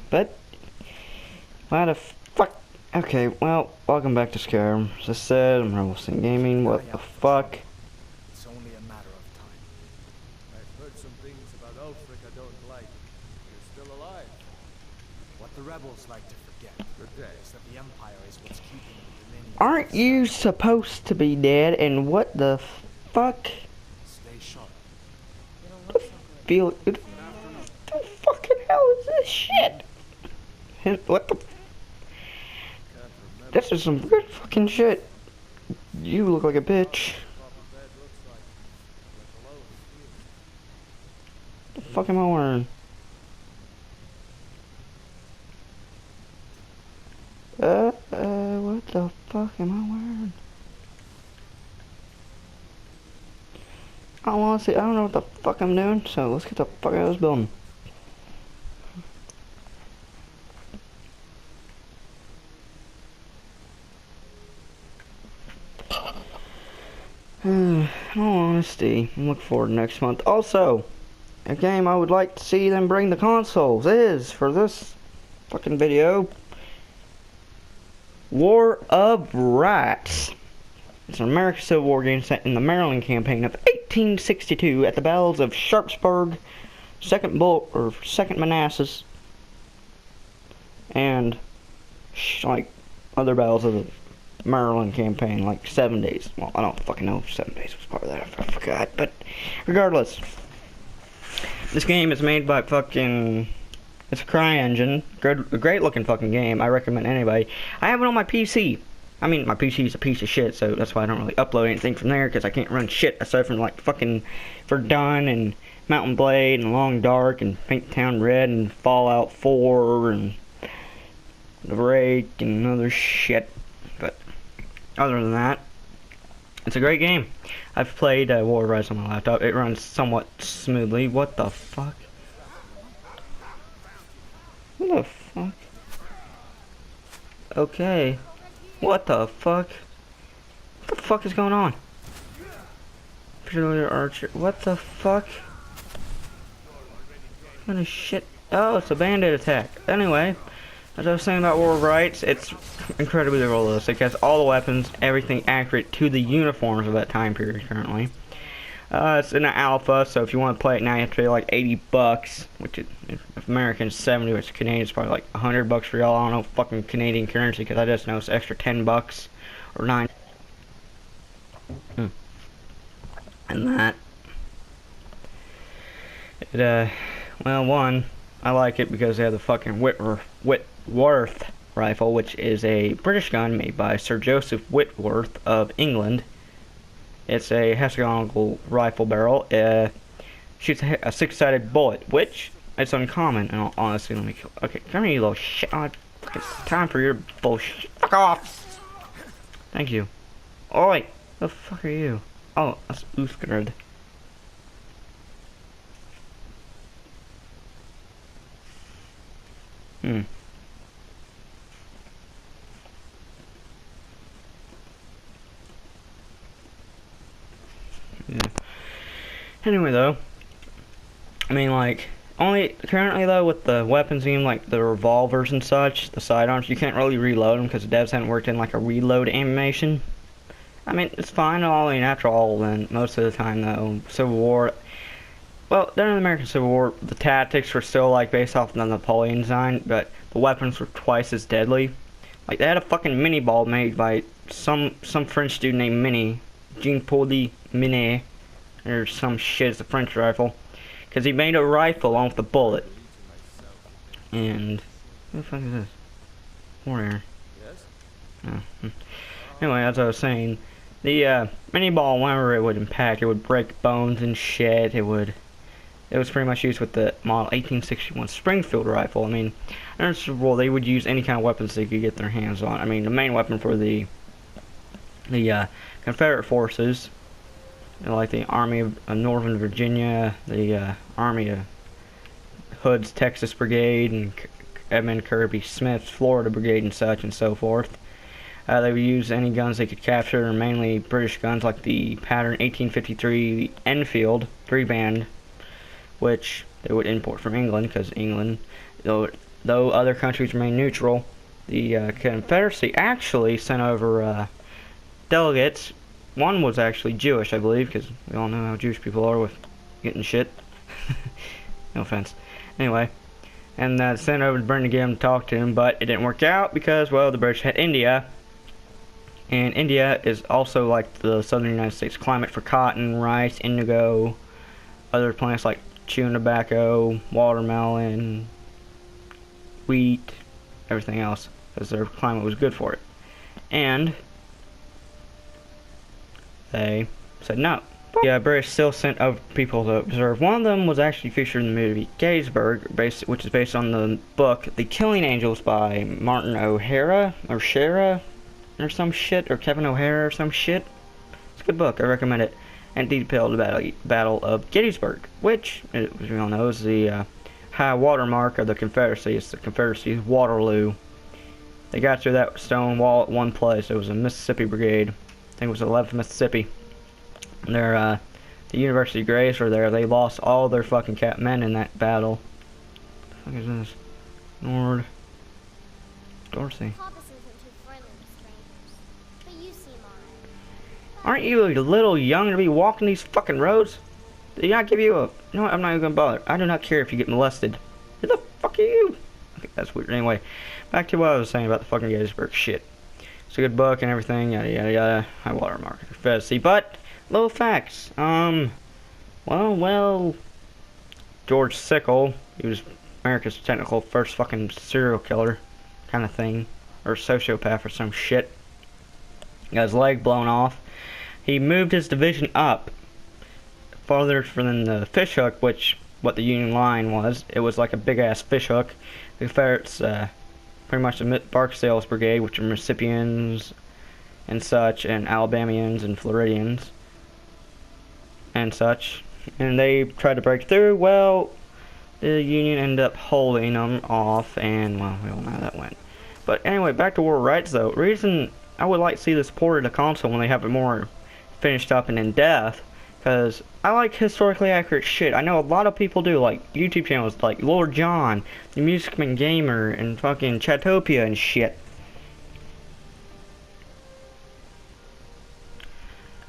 But why the fuck? Okay, well, welcome back to Skyrim. As I said, I'm RebelSandGaming. What the fuck? It's only a matter of time. I've heard some things about Ulfric I don't like. You're still alive. What the rebels like to forget is that the Empire is what's keeping the Dominion. Aren't you supposed to be dead? And what the fuck? Stay sharp. What the fucking hell is this shit? What the? This is some good fucking shit. You look like a bitch. What the fuck am I wearing? What the fuck am I wearing? Honestly, I don't know what the fuck I'm doing, so let's get the fuck out of this building. In all honesty, I'm looking forward to next month. Also, a game I would like to see them bring the consoles is, for this fucking video, War of Rights. It's an American Civil War game set in the Maryland campaign of 1862 at the battles of Sharpsburg, Second Manassas, and like other battles of the Maryland campaign, like 7 days. Well, I don't fucking know if 7 days was part of that. I forgot. But regardless, this game is made by fucking. It's a CryEngine. A great looking fucking game. I recommend anybody. I have it on my PC. I mean, my PC is a piece of shit, so that's why I don't really upload anything from there, because I can't run shit aside from like fucking Verdun and Mountain Blade and Long Dark and Paint Town Red and Fallout 4 and The Rake and other shit. But other than that, it's a great game. I've played War of Rights on my laptop. It runs somewhat smoothly. What the fuck? What the fuck? Okay. What the fuck? What the fuck is going on? Peculiar Archer. What the fuck? What the shit? Oh, it's a bandit attack. Anyway, as I was saying about War of Rights, it's incredibly realistic. It has all the weapons, everything accurate to the uniforms of that time period currently. It's in an alpha, so if you want to play it now, you have to pay like $80, which is, if American is 70, which Canadian is probably like $100 for y'all. I don't know fucking Canadian currency, because I just know it's extra $10 or $9. And that, well, one, I like it because they have the fucking Whitworth rifle, which is a British gun made by Sir Joseph Whitworth of England. It's a hexagonal rifle barrel. Shoots a six-sided bullet, which it's uncommon. And honestly, let me kill. Okay, come here, you little shit. It's time for your bullshit. Fuck off. Thank you. Oh wait, the fuck are you? Oh, that's Uthgard. Yeah. Anyway, though, I mean, like, only currently though with the weapons game, like the revolvers and such, the sidearms, you can't really reload them because the devs haven't worked in like a reload animation. I mean, it's fine all in after all. Then most of the time though, Civil War. Well, during the American Civil War, the tactics were still like based off the Napoleon design, but the weapons were twice as deadly. Like they had a fucking mini ball made by some French dude named Jean-Paul Mini, or some shit. It's a French rifle, because he made a rifle along with a bullet. And what the fuck is this? Warrior. Oh. Anyway, as I was saying, the mini ball, whenever it would impact, it would break bones and shit. It was pretty much used with the model 1861 Springfield rifle. I mean, first of all, they would use any kind of weapons they could get their hands on. I mean, the main weapon for the Confederate forces, like the Army of Northern Virginia, the Army of Hood's Texas Brigade, and Edmund Kirby Smith's Florida Brigade, and such and so forth. They would use any guns they could capture, mainly British guns like the Pattern 1853 Enfield 3-band, which they would import from England, because England, though though other countries remain neutral, the Confederacy actually sent over delegates. One was actually Jewish, I believe, because we all know how Jewish people are with getting shit. No offense. Anyway, and sent over to Birmingham to talk to him, but it didn't work out because, well, the British had India, and India is also like the southern United States climate for cotton, rice, indigo, other plants like chewing tobacco, watermelon, wheat, everything else, because their climate was good for it. And they said no. The British still sent over people to observe. One of them was actually featured in the movie Gettysburg, which is based on the book The Killing Angels by Martin O'Hara, or Shara, or some shit, or Kevin O'Hara, or some shit. It's a good book, I recommend it. And detailed the Battle of Gettysburg, which, as we all know, is the high watermark of the Confederacy. It's the Confederacy's Waterloo. They got through that stone wall at one place. It was a Mississippi Brigade. I think it was 11th Mississippi. The University Grays were there. They lost all their fucking men in that battle. What the fuck is this? Lord Dorsey. Aren't you a little young to be walking these fucking roads? Did I give you a... No, I'm not even gonna bother. I do not care if you get molested. Who the fuck are you? Okay, that's weird. Anyway, back to what I was saying about the fucking Gettysburg shit. It's a good book and everything, yada yada yada. High watermark, Confederacy, but little facts. Well, George Sickle, he was America's technical first fucking serial killer, kind of thing, or sociopath or some shit. Got his leg blown off. He moved his division up farther than the fishhook, which what the Union line was. It was like a big ass fishhook. The Confederates, pretty much the Barksdale's Brigade, which are Mississippians and such, and Alabamians and Floridians and such, and they tried to break through. Well, the Union ended up holding them off, and well, we all know how that went. But anyway, back to war rights though. Reason I would like to see this ported to console when they have it more finished up and in depth, because I like historically accurate shit. I know a lot of people do, like YouTube channels like Lord John, the Musicman Gamer, and fucking Chatopia and shit.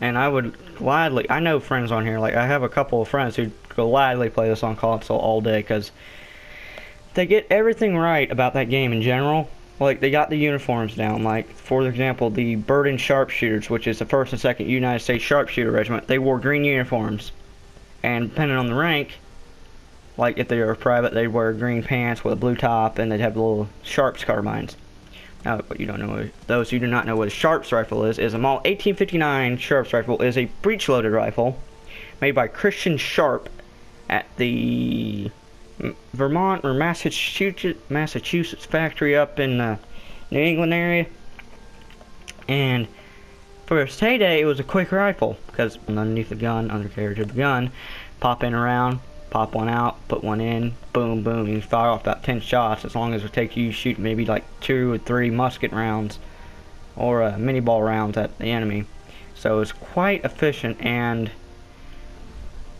And I would gladly, I know friends on here, like I have a couple of friends who gladly play this on console all day, because they get everything right about that game in general. Like, they got the uniforms down. Like, for example, the Burden Sharpshooters, which is the 1st and 2nd United States Sharpshooter Regiment, they wore green uniforms. And depending on the rank, like if they were private, they'd wear green pants with a blue top, and they'd have little Sharps carbines. Now, but you don't know, those who do not know what a Sharps rifle is a Model 1859 Sharps rifle is a breech-loaded rifle made by Christian Sharp at the Vermont or Massachusetts factory up in the New England area. And for its heyday, it was a quick rifle, because underneath the gun, undercarriage of the gun, pop in around, pop one out, put one in, boom, boom. You fire off about 10 shots, as long as it takes you shoot maybe like 2 or 3 musket rounds or mini ball rounds at the enemy. So it's quite efficient, and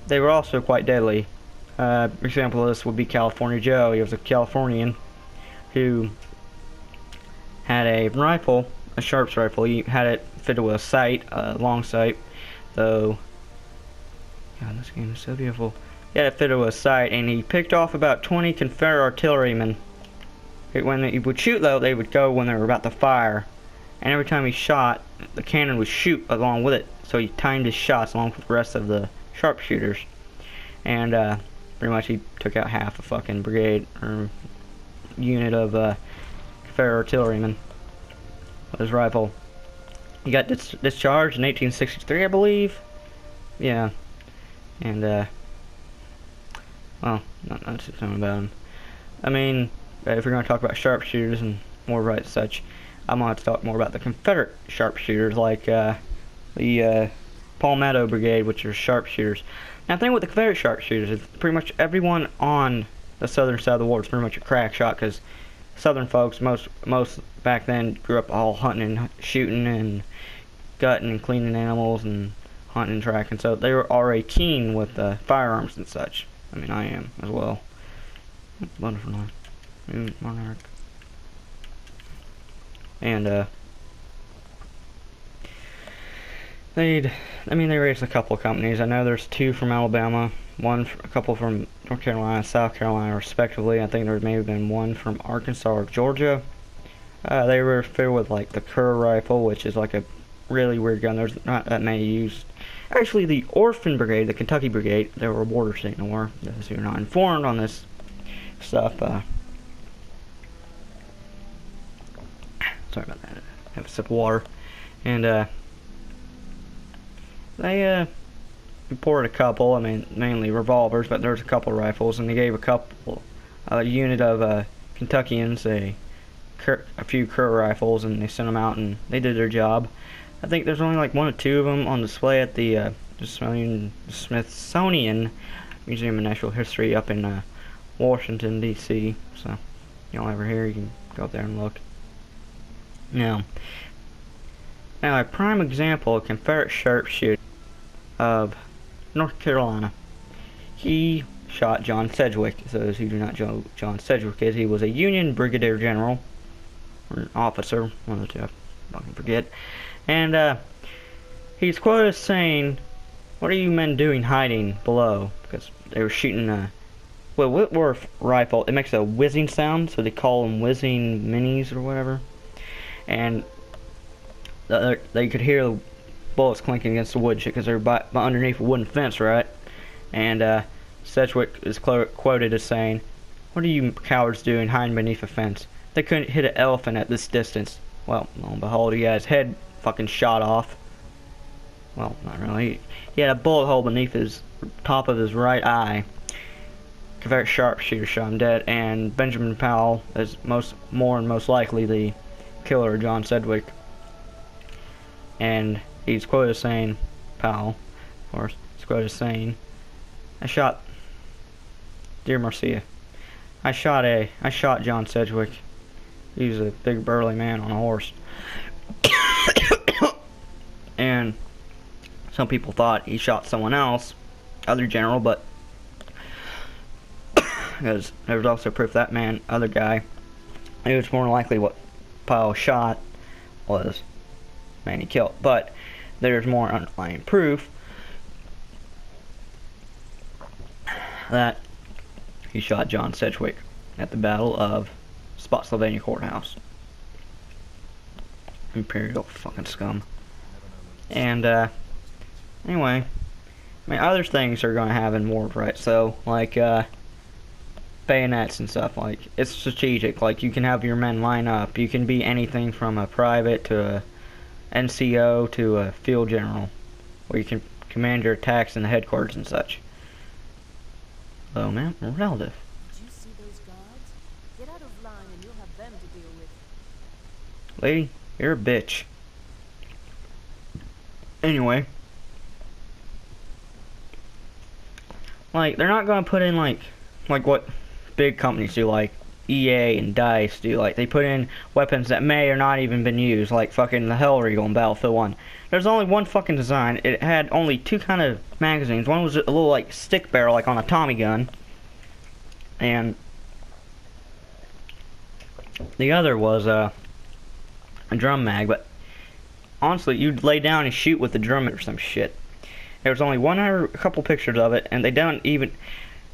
they were also quite deadly. Example of this would be California Joe. He was a Californian who had a rifle, a Sharps rifle. He had it fitted with a sight, a long sight. Though, God, this game is so beautiful. He had it fitted with a sight, and he picked off about 20 Confederate artillerymen. When he would shoot, though, they would go when they were about to fire. And every time he shot, the cannon would shoot along with it. So he timed his shots along with the rest of the sharpshooters. And, pretty much he took out half a fucking brigade or unit of Confederate artillerymen with his rifle. He got discharged in 1863, I believe. Yeah. And well, not too much about him. I mean, if we're going to talk about sharpshooters and more right such, I'm going to have to talk more about the Confederate sharpshooters, like the Palmetto Brigade, which are sharpshooters. Now, the thing with the Confederate sharpshooters is pretty much everyone on the southern side of the war is pretty much a crack shot, because southern folks, most back then, grew up all hunting and shooting and gutting and cleaning animals and hunting and tracking, so they were already keen with firearms and such. I mean, I am as well. Wonderful. Monarch. And they raised a couple of companies. I know there's 2 from Alabama, a couple from North Carolina, South Carolina, respectively. I think there may have been 1 from Arkansas or Georgia. They were filled with like the Kerr rifle, which is like a really weird gun. There's not that many used. Actually, the Orphan Brigade, the Kentucky Brigade, they were a border state in the war. Those who are not informed on this stuff, sorry about that. Have a sip of water. And they reported a couple. I mean, mainly revolvers, but there's a couple rifles, and they gave a unit of Kentuckians a few Kerr rifles, and they sent them out, and they did their job. I think there's only like 1 or 2 of them on display at the Smithsonian Museum of Natural History up in Washington, D.C. So, y'all ever here, you can go up there and look. Now, a prime example of Confederate sharpshooter of North Carolina. He shot John Sedgwick. So those who do not know John Sedgwick is, he was a Union brigadier general, or an officer, one of the 2, I fucking forget. And he's quoted as saying, "What are you men doing hiding below?" Because they were shooting Whitworth rifle. It makes a whizzing sound, so they call them whizzing minis or whatever. And they could hear the bullets clinking against the wood shit because they're underneath a wooden fence, right? And Sedgwick is quoted as saying, "What are you cowards doing hiding beneath a fence? They couldn't hit an elephant at this distance." Well, lo and behold, he had his head fucking shot off. Well, not really. He had a bullet hole beneath his top of his right eye. Confederate sharpshooter shot him dead, and Benjamin Powell is most likely the killer of John Sedgwick. And he's quoted as saying, Powell, of course, he's quoted as saying, Dear Marcia, I shot John Sedgwick. He was a big burly man on a horse." And some people thought he shot someone else, other general, but because there was also proof that other guy, it was more likely what Powell shot was the man he killed. But there's more underlying proof that he shot John Sedgwick at the Battle of Spotsylvania Courthouse. Imperial fucking scum. And anyway, I mean, other things are going to have in war, right? So like bayonets and stuff. Like, it's strategic. Like, you can have your men line up. You can be anything from a private to a NCO to a field general, where you can command your attacks in the headquarters and such. Oh man, relative. Did you see those guards? Get out of line and you'll have them to deal with. Lady, you're a bitch. Anyway. Like, they're not gonna put in like what big companies do, like EA and DICE do. Like, they put in weapons that may or not even been used, like fucking the Hellregal in Battlefield 1. There's only one fucking design. It had only 2 kind of magazines. One was a little like stick barrel, like on a Tommy gun, and the other was a drum mag. But honestly, you'd lay down and shoot with the drum or some shit. There was only a couple pictures of it, and they don't even.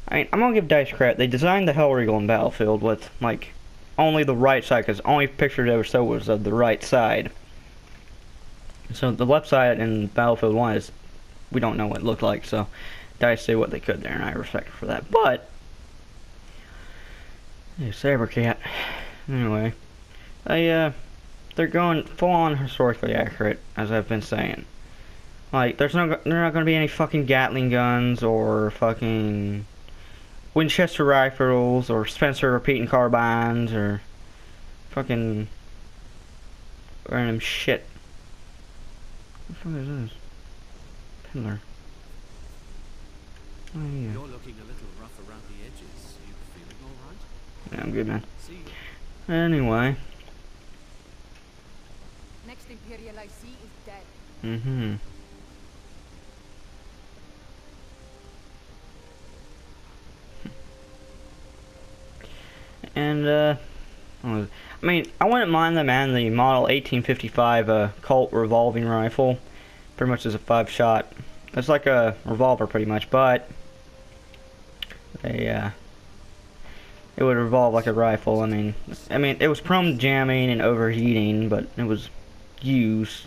I mean, I'm gonna give DICE credit. They designed the Hellregal in Battlefield with like only the right side, because only picture they ever showed was of the right side. So the left side in Battlefield 1 is, we don't know what it looked like. So DICE did what they could there, and I respect it for that. But Sabercat, anyway, they're going full on historically accurate, as I've been saying. Like, they're not gonna be any fucking Gatling guns or fucking Winchester rifles or Spencer repeating carbines or fucking random shit. What the fuck is this? Pillar. Oh yeah. You're looking a little rough around the edges. You feeling all right? Yeah, I'm good, man. See, Anyway. Next Imperial I see is dead. Mm-hmm. And I mean, I wouldn't mind them adding the model 1855 Colt revolving rifle, pretty much as a 5-shot. It's like a revolver, pretty much, but it would revolve like a rifle. I mean, it was prone to jamming and overheating, but it was used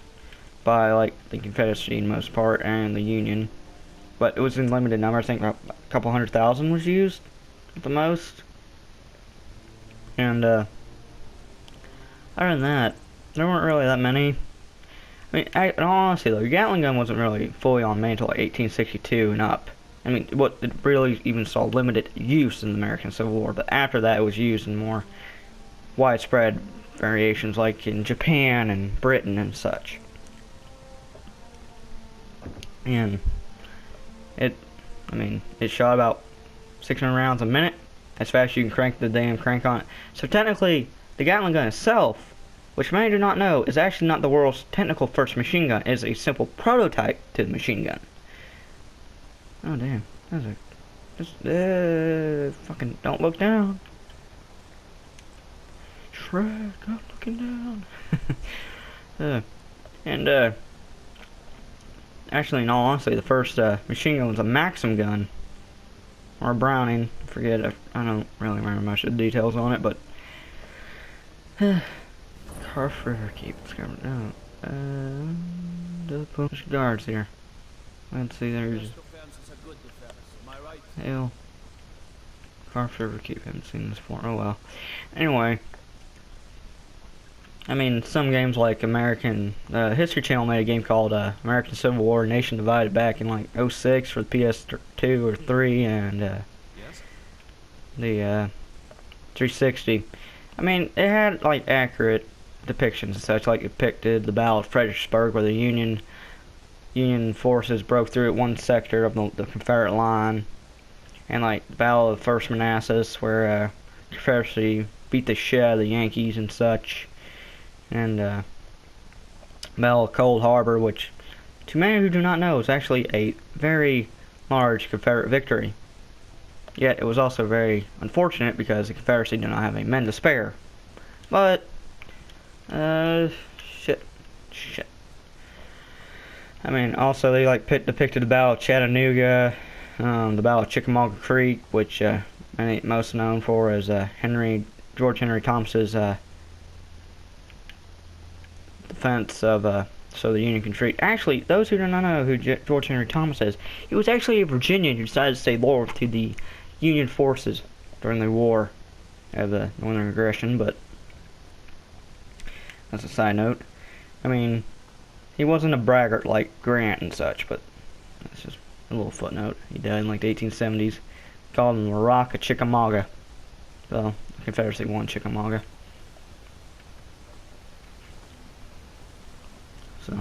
by like the Confederacy in most part and the Union. But it was in limited number. I think a couple 100,000 was used at the most. And other than that, there weren't really that many. I mean, in all honesty though, your Gatling gun wasn't really fully on main until like 1862 and up. I mean, it really even saw limited use in the American Civil War, but after that it was used in more widespread variations like in Japan and Britain and such. And it shot about 600 rounds a minute, as fast as you can crank the damn crank on it. So technically, the Gatling gun itself, which many do not know, is actually not the world's technical first machine gun. It is a simple prototype to the machine gun. Oh damn, that was fucking don't look down. Shrek, I'm looking down. Actually, in all honesty, the first machine gun was a Maxim gun. Or a Browning, I forget, I don't really remember much of the details on it, but... Car forever keep coming down. There's guards here. Let's see, there's... Hell. Car forever keep, haven't seen this before, oh well. Anyway... I mean, some games like American... History Channel made a game called American Civil War, Nation Divided back in like '06 for the PS2 or 3 and the 360. I mean, it had like accurate depictions and such, like it depicted the Battle of Fredericksburg where the Union forces broke through at one sector of the Confederate line, and like the Battle of the First Manassas where Confederacy beat the shit out of the Yankees and such. And Battle of Cold Harbor, which to many who do not know is actually a very large Confederate victory. Yet it was also very unfortunate because the Confederacy did not have any men to spare. But shit. I mean, also they like depicted the Battle of Chattanooga, the Battle of Chickamauga Creek, which many most known for as George Henry Thomas's defense of so the Union can retreat. Actually, those who do not know who George Henry Thomas is, he was actually a Virginian who decided to stay loyal to the Union forces during the war of the Northern Aggression, but that's a side note. I mean, he wasn't a braggart like Grant and such, but that's just a little footnote. He died in like the 1870s. Called him the Rock of Chickamauga. So, the Confederacy won Chickamauga. So,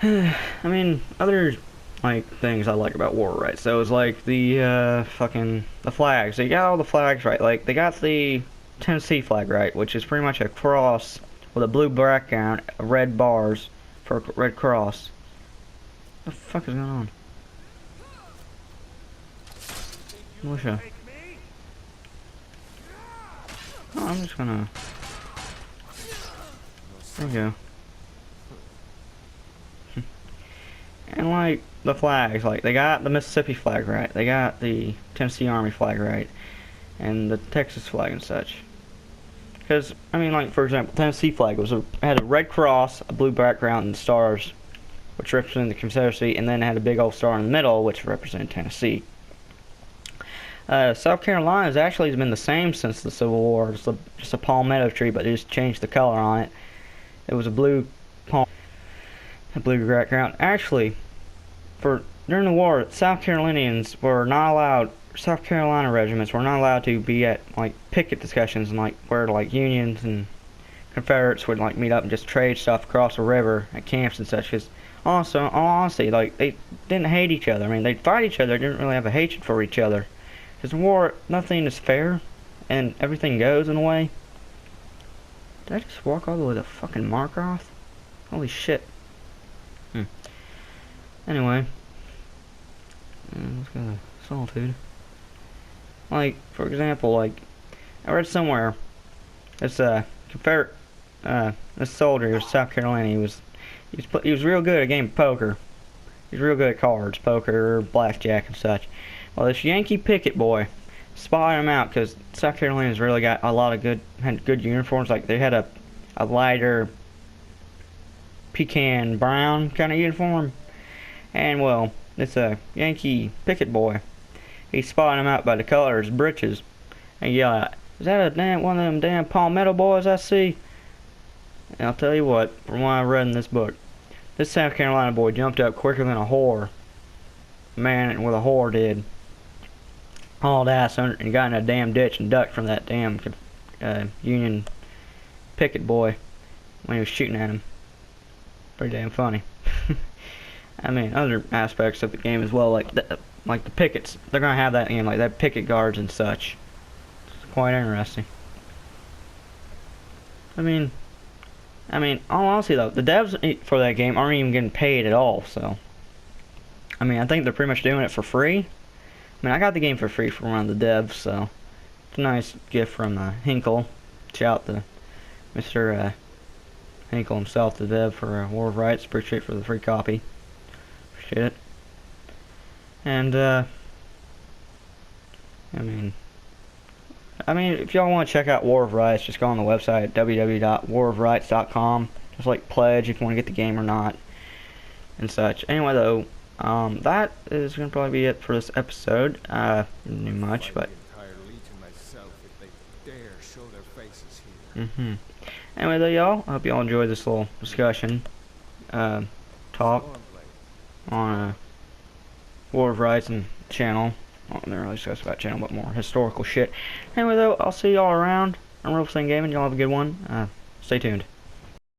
I mean, other like things I like about war, right? So it's like the the flags. They got all the flags right. Like they got the Tennessee flag right, which is pretty much a cross with a blue background, red bars for a red cross. What the fuck is going on? Militia. Oh, I'm just gonna. There you go. And like the flags, like they got the Mississippi flag right, they got the Tennessee Army flag right, and the Texas flag and such. Because I mean, like for example, Tennessee flag had a red cross, a blue background, and stars, which represented the Confederacy, and then it had a big old star in the middle, which represented Tennessee. South Carolina has actually been the same since the Civil War. It's just a palmetto tree, but they just changed the color on it. It was a blue palm, a blue background. Actually, during the war, South Carolinians were not allowed. South Carolina regiments were not allowed to be at like picket discussions and like where like Unions and Confederates would like meet up and just trade stuff across the river at camps and such. Because also, honestly, like they didn't hate each other. I mean, they'd fight each other. They didn't really have a hatred for each other. Because in war, nothing is fair, and everything goes in a way. Did I just walk all the way to fucking Markarth? Holy shit. Anyway. Let's go to Solitude. Like, for example, like, I read somewhere, this Confederate, this soldier, he was South Carolina, he was real good at a game of poker. He was real good at cards, poker, blackjack, and such. Well, this Yankee picket boy spotted him out because South Carolina's really got a lot of had good uniforms. Like, they had a lighter pecan brown kind of uniform. And, well, it's a Yankee picket boy. He spotted him out by the color of his breeches. And yelled out, "Is that one of them damn palmetto boys I see?" And I'll tell you what, from what I read in this book, this South Carolina boy jumped up quicker than a whore. Man, with a whore did. Hauled ass under and got in a damn ditch and ducked from that damn Union picket boy when he was shooting at him. Pretty damn funny. I mean, other aspects of the game as well, like the pickets. They're gonna have that in, like that picket guards and such. It's quite interesting. I mean, all honesty though, the devs for that game aren't even getting paid at all. So, I mean, I think they're pretty much doing it for free. I mean, I got the game for free from one of the devs, so it's a nice gift from Hinkle. Shout out to Mr. Hinkle himself, the dev for War of Rights. Appreciate it for the free copy. Appreciate it. And I mean, if y'all want to check out War of Rights, just go on the website www.warofrights.com. Just like pledge if you want to get the game or not, and such. Anyway, though, that is gonna probably be it for this episode. Didn't do much, but. Anyway, though, y'all, I hope y'all enjoyed this little discussion, talk on War of Rights and channel. Well, not really discuss about channel, but more historical shit. Anyway, though, I'll see y'all around on RebelSandGaming. Y'all have a good one. Stay tuned.